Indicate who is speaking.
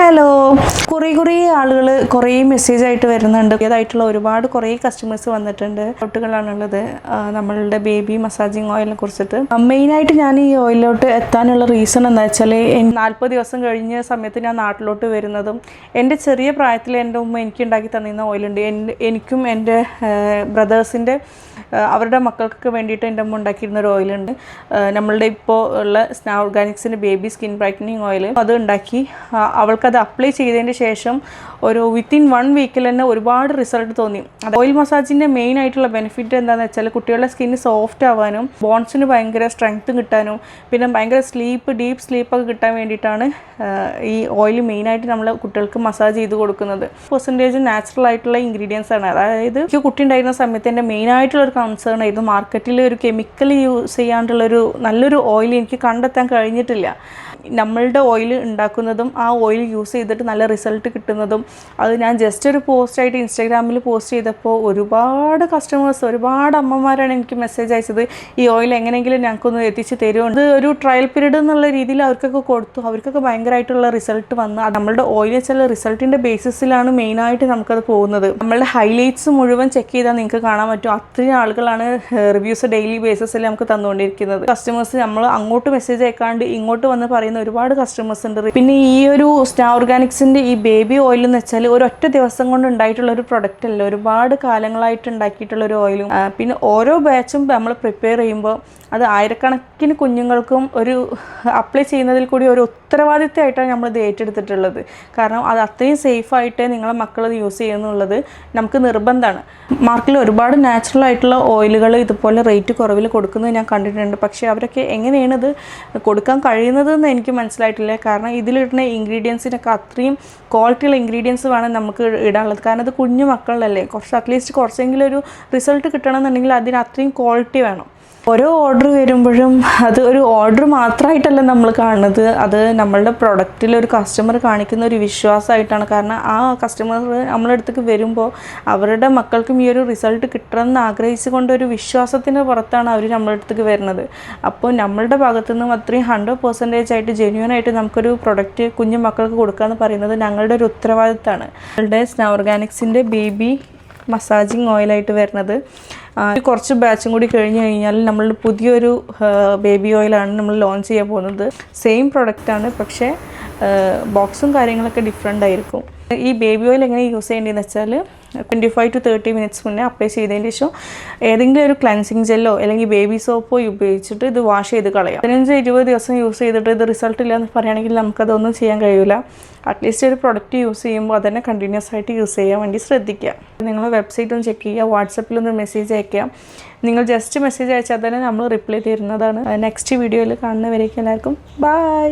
Speaker 1: Hello, കുറേ ആളുകൾ കുറേ മെസ്സേജ് ആയിട്ട് വരുന്നുണ്ട്. ഇതായിട്ടുള്ള ഒരുപാട് കുറേ കസ്റ്റമേഴ്സ് വന്നിട്ടുണ്ട്. ഡൗട്ടുകളാണുള്ളത് നമ്മളുടെ ബേബി മസാജിങ് ഓയിലിനെ കുറിച്ചിട്ട്. മെയിനായിട്ട് ഞാൻ ഈ ഓയിലോട്ട് എത്താനുള്ള റീസൺ എന്താ വെച്ചാൽ 40 ദിവസം കഴിഞ്ഞ സമയത്ത് ഞാൻ നാട്ടിലോട്ട് വരുന്നതും എൻ്റെ ചെറിയ പ്രായത്തിൽ എൻ്റെ ഉമ്മ എനിക്ക് ഉണ്ടാക്കി തന്നിരുന്ന ഓയിലുണ്ട്. എനിക്കും എൻ്റെ ബ്രദേഴ്സിൻ്റെ അവരുടെ മക്കൾക്കൊക്കെ വേണ്ടിയിട്ട് എൻ്റെ അമ്മ ഉണ്ടാക്കിയിരുന്ന ഒരു ഓയിലുണ്ട്. നമ്മളുടെ ഇപ്പോൾ ഉള്ള സ്നാ ഓർഗാനിക്സിൻ്റെ ബേബി സ്കിൻ ബ്രൈറ്റനിങ് ഓയിൽ അത് ഉണ്ടാക്കി അവൾക്കത് അപ്ലൈ ചെയ്തതിന് ശേഷം ഒരു വിത്തിൻ 1 വീക്കിൽ തന്നെ ഒരുപാട് റിസൾട്ട് തോന്നി. അത് ഓയിൽ മസാജിൻ്റെ മെയിൻ ആയിട്ടുള്ള ബെനിഫിറ്റ് എന്താണെന്ന് വെച്ചാൽ കുട്ടികളുടെ സ്കിന്ന് സോഫ്റ്റ് ആവാനും ബോൺസിന് ഭയങ്കര സ്ട്രെങ്ത്ത് കിട്ടാനും പിന്നെ ഭയങ്കര ഡീപ്പ് സ്ലീപ്പൊക്കെ കിട്ടാൻ വേണ്ടിയിട്ടാണ് ഈ ഓയിൽ മെയിനായിട്ട് നമ്മൾ കുട്ടികൾക്ക് മസാജ് ചെയ്ത് കൊടുക്കുന്നത്. പെർസെൻറ്റേജ് നാച്ചുറൽ ആയിട്ടുള്ള ഇൻഗ്രീഡിയൻസ് ആണ്. അതായത് എനിക്ക് കുട്ടി ഉണ്ടായിരുന്ന സമയത്ത് എൻ്റെ മെയിനായിട്ടുള്ളൊരു കൺസേൺ ആയിരുന്നു മാർക്കറ്റിൽ ഒരു കെമിക്കൽ യൂസ് ചെയ്യാണ്ടുള്ളൊരു നല്ലൊരു ഓയിൽ എനിക്ക് കണ്ടെത്താൻ കഴിഞ്ഞിട്ടില്ല. നമ്മളുടെ ഓയിൽ ഉണ്ടാക്കുന്നതും ആ ഓയിൽ യൂസ് ചെയ്തിട്ട് നല്ല റിസൾട്ട് കിട്ടുന്നതും അത് ഞാൻ ജസ്റ്റ് ഒരു പോസ്റ്റായിട്ട് ഇൻസ്റ്റാഗ്രാമിൽ പോസ്റ്റ് ചെയ്തപ്പോൾ ഒരുപാട് കസ്റ്റമേഴ്സ് ഒരുപാട് അമ്മമാരാണ് എനിക്ക് മെസ്സേജ് അയച്ചത്, ഈ ഓയിൽ എങ്ങനെയെങ്കിലും ഞങ്ങൾക്കൊന്ന് എത്തിച്ച് തരുമോ. ഇത് ഒരു ട്രയൽ പീരീഡ് എന്നുള്ള രീതിയിൽ അവർക്കൊക്കെ കൊടുത്തു. അവർക്കൊക്കെ ഭയങ്കരമായിട്ടുള്ള റിസൾട്ട് വന്ന് നമ്മളുടെ ഓയിൽ വെച്ചാൽ റിസൾട്ടിൻ്റെ ബേസിസിലാണ് മെയിനായിട്ട് നമുക്കത് പോകുന്നത്. നമ്മളുടെ ഹൈലൈറ്റ്സ് മുഴുവൻ ചെക്ക് ചെയ്താൽ നിങ്ങൾക്ക് കാണാൻ പറ്റും. അത്രയും ആളുകളാണ് റിവ്യൂസ് ഡെയിലി ബേസിസിൽ നമുക്ക് തന്നുകൊണ്ടിരിക്കുന്നത്. കസ്റ്റമേഴ്സ് നമ്മൾ അങ്ങോട്ട് മെസ്സേജ് അയക്കാണ്ട് ഇങ്ങോട്ട് വന്ന് പറയുന്ന ഒരുപാട് കസ്റ്റമേഴ്സ് ഉണ്ട്. പിന്നെ ഈ ഒരു സ്നാ ഓർഗാനിക്സിൻ്റെ ഈ ബേബി ഓയിൽ എന്ന് വെച്ചാൽ ഒരൊറ്റ ദിവസം കൊണ്ട് ഉണ്ടായിട്ടുള്ള ഒരു പ്രൊഡക്റ്റ് അല്ല, ഒരുപാട് കാലങ്ങളായിട്ട് ഉണ്ടാക്കിയിട്ടുള്ള ഒരു ഓയിലും. പിന്നെ ഓരോ ബാച്ചും നമ്മൾ പ്രിപ്പയർ ചെയ്യുമ്പോൾ അത് ആയിരക്കണക്കിന് കുഞ്ഞുങ്ങൾക്കും ഒരു അപ്ലൈ ചെയ്യുന്നതിൽ കൂടി ഒരു ഉത്തരവാദിത്തമായിട്ടാണ് നമ്മളിത് ഏറ്റെടുത്തിട്ടുള്ളത്. കാരണം അത് അത്രയും സേഫായിട്ട് നിങ്ങളെ മക്കൾ യൂസ് ചെയ്യുന്നുള്ളത് നമുക്ക് നിർബന്ധമാണ്. മാർക്കറ്റിൽ ഒരുപാട് നാച്ചുറൽ ആയിട്ടുള്ള ഓയിലുകൾ ഇതുപോലെ റേറ്റ് കുറവിൽ കൊടുക്കുന്നത് ഞാൻ കണ്ടിട്ടുണ്ട്. പക്ഷേ അവരൊക്കെ എങ്ങനെയാണ് ഇത് കൊടുക്കാൻ കഴിയുന്നതെന്ന് എനിക്ക് മനസ്സിലായിട്ടില്ല. കാരണം ഇതിലിടുന്ന ഇൻഗ്രീഡിയൻസിനൊക്കെ അത്രയും ക്വാളിറ്റിയുള്ള ഇൻഗ്രീഡിയൻസ് വേണം നമുക്ക് ഇടാനുള്ളത്. കാരണം അത് കുഞ്ഞു മക്കളിലല്ലേ, അറ്റ്ലീസ്റ്റ് കുറച്ചെങ്കിലും ഒരു റിസൾട്ട് കിട്ടണമെന്നുണ്ടെങ്കിൽ അതിന് അത്രയും ക്വാളിറ്റി വേണം. ഓരോ ഓർഡർ വരുമ്പോഴും അത് ഒരു ഓർഡർ മാത്രമായിട്ടല്ല നമ്മൾ കാണുന്നത്, അത് നമ്മളുടെ പ്രൊഡക്റ്റിൽ ഒരു കസ്റ്റമർ കാണിക്കുന്ന ഒരു വിശ്വാസമായിട്ടാണ്. കാരണം ആ കസ്റ്റമർ നമ്മുടെ അടുത്തേക്ക് വരുമ്പോൾ അവരുടെ മക്കൾക്കും ഈ ഒരു റിസൾട്ട് കിട്ടണമെന്ന് ആഗ്രഹിച്ചുകൊണ്ട് ഒരു വിശ്വാസത്തിൻ്റെ പുറത്താണ് അവർ നമ്മുടെ അടുത്തേക്ക് വരുന്നത്. അപ്പോൾ നമ്മളുടെ ഭാഗത്തു നിന്നും അത്രയും 100% ആയിട്ട് ജെന്യുവനായിട്ട് നമുക്കൊരു പ്രൊഡക്റ്റ് കുഞ്ഞു മക്കൾക്ക് കൊടുക്കുക എന്ന് പറയുന്നത് ഞങ്ങളുടെ ഒരു ഉത്തരവാദിത്തമാണ്. നമ്മളുടെ സ്നാ ഓർഗാനിക്സിൻ്റെ ബേബി മസാജിങ് ഓയിലായിട്ട് വരുന്നത് കുറച്ച് ബാച്ചും കൂടി കഴിഞ്ഞ് കഴിഞ്ഞാൽ നമ്മളുടെ പുതിയൊരു ബേബി ഓയിലാണ് നമ്മൾ ലോഞ്ച് ചെയ്യാൻ പോകുന്നത്. സെയിം പ്രൊഡക്റ്റാണ്, പക്ഷേ ബോക്സും കാര്യങ്ങളൊക്കെ ഡിഫറെൻ്റ് ആയിരിക്കും. ഈ ബേബി ഓയിൽ എങ്ങനെ യൂസ് ചെയ്യേണ്ടതെന്ന് വെച്ചാൽ 25 to 30 മിനിറ്റ്സ് മുന്നേ അപ്ലൈ ചെയ്തതിന് ശേഷം ഏതെങ്കിലും ഒരു ക്ലൻസിങ് ജെല്ലോ അല്ലെങ്കിൽ ബേബി സോപ്പോ ഉപയോഗിച്ചിട്ട് ഇത് വാഷ് ചെയ്ത് കളയാം. 15-20 ദിവസം യൂസ് ചെയ്തിട്ട് ഇത് റിസൾട്ട് ഇല്ല എന്ന് പറയുകയാണെങ്കിൽ നമുക്കതൊന്നും ചെയ്യാൻ കഴിയില്ല. അറ്റ്ലീസ്റ്റ് ഒരു പ്രൊഡക്റ്റ് യൂസ് ചെയ്യുമ്പോൾ അതന്നെ കണ്ടിന്യൂസ് ആയിട്ട് യൂസ് ചെയ്യാൻ വേണ്ടി ശ്രദ്ധിക്കുക. നിങ്ങൾ വെബ്സൈറ്റ് ഒന്ന് ചെക്ക് ചെയ്യുക, വാട്സപ്പിലൊന്ന് മെസ്സേജ് അയയ്ക്കുക. നിങ്ങൾ ജസ്റ്റ് മെസ്സേജ് അയച്ചാൽ തന്നെ നമ്മൾ റിപ്ലൈ തരുന്നതാണ്. നെക്സ്റ്റ് വീഡിയോയിൽ കാണുന്നവരേക്കും എല്ലാവർക്കും ബൈ.